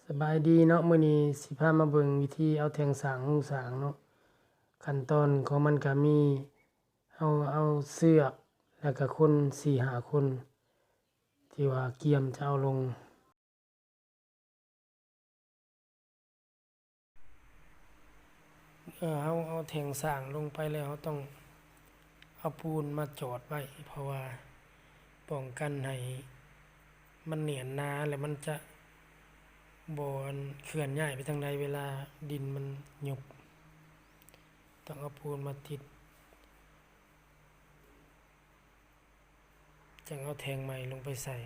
สบายดีเนาะมื้อนี้สิพามาเบิ่งวิธีเอาแท่งสร้างโรงสร้างเนาะขั้นตอนของมันก็มีเอาเสือกแล้วก็คน 4-5 คนที่ว่าเกี่ยมจะเอาลงเอาแท่งสร้างลงไปแล้วเราต้องเอาปูนมาจอดไว้เพราะว่าป้องกันให้มันเหนียนหนาแล้วมันจะบ่เคลื่อนย้ายไปทางใดเวลาดินมันยุบต้องเอาปูนมาติดจังเอาแทงใหม่ลงไปใส่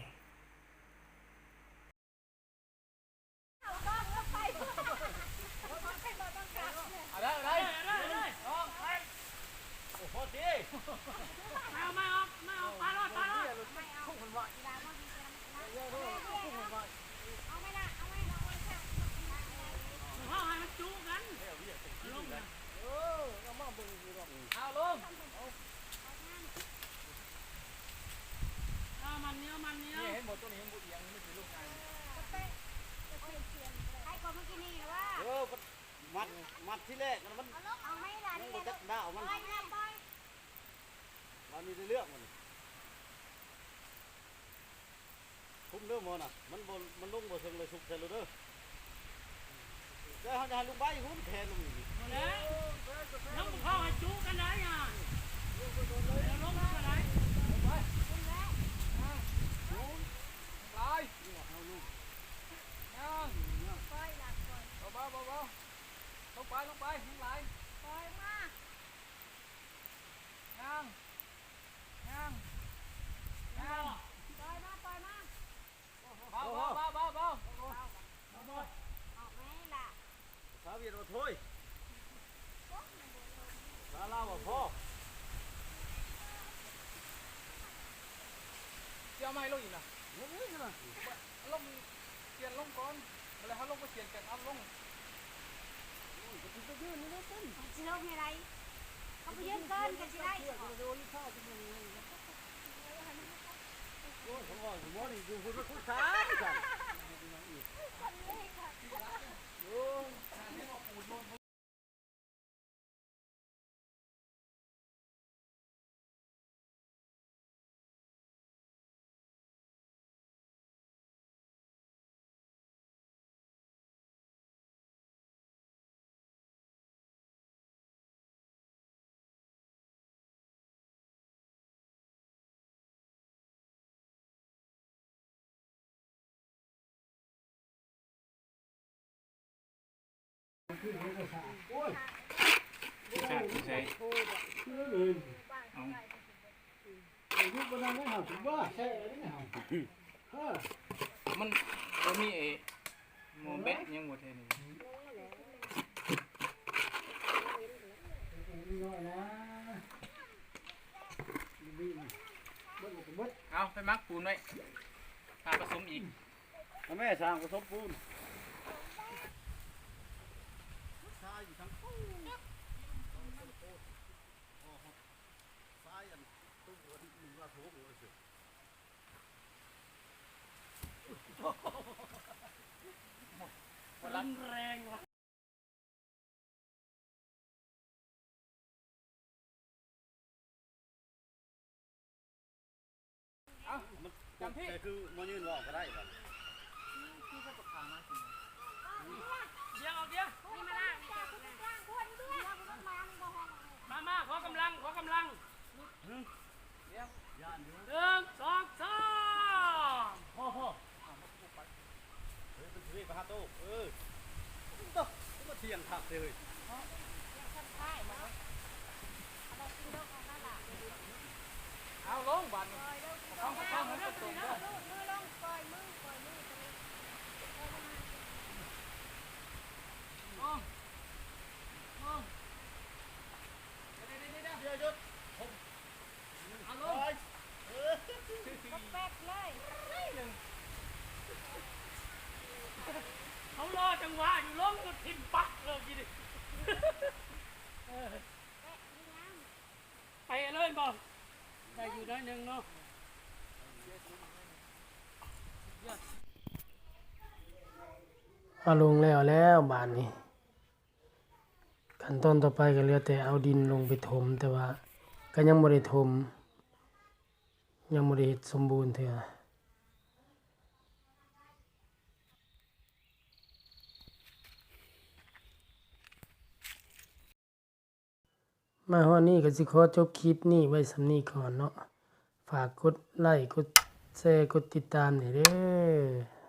มัดที่แรกมันจะด่ามันมีเรื่องคุ้มเรื่องมันมันลงบ่เชิงเลยสุกเชิงเลยเด้อเขาจะให้ลูกใบหุ้นแทนลงอีกน้องพ่อให้จูกันได้ยังลงกันได้ไปลายเบาลงไปลงไหลปล่อยมายังปล่อยมาเบาออกไหมล่ะสาวีรถถ้วยลาบ่พ่อเกี่ยวไม่ลงอีกนะลงเสียนลงก่อนเวลาเขาลงก็เสียนแกะอัพลงจะยืนนี่ได้ต้นจะลงอะไรเขาไปยืนเกินกันจะได้ผมว่าผมว่านี่อยู่คุณคุณช้าจ้ะใช่มันมีไอ้โมเบ็ดยังหมดเลยเอาไปมักปูนไว้พาผสมอีกแม่สร้างผสมปูนอยู่ทั้งตู้ซ้ายอันตู้มึงว่าโถโอ้ยสิมันแรงว่ะจำที่คือมันยืนรอก็ได้แบบที่ก็ตกทางนะสิเดี๋ยวนี่มาล่างมาขอกำลัง1 2 3โอ้โหเฮ้ยเป็นชีวิตประหัตโต้ต้องมาเที่ยงขับเลยเอาลงบันต้องให้ตรงๆเขารอจังหวะอยู่ล้มก็ทิ่มปักเลยกินดิไปเลยบ่ได้อยู่ได้1เนาะ เอาลงแล้วบานนี้ขั้นตอนต่อไปก็เหลือแต่เอาดินลงไปถมแต่ว่าก็ยังบ่ได้ถมยังบ่ได้เฮ็ดสมบูรณ์เทื่อมาฮอดนี้ก็สิขอจบคลิปนี้ไว้ส่ำนี้ก่อนเนาะฝากกดไลค์กดแชร์กดติดตามหน่อยเด้อ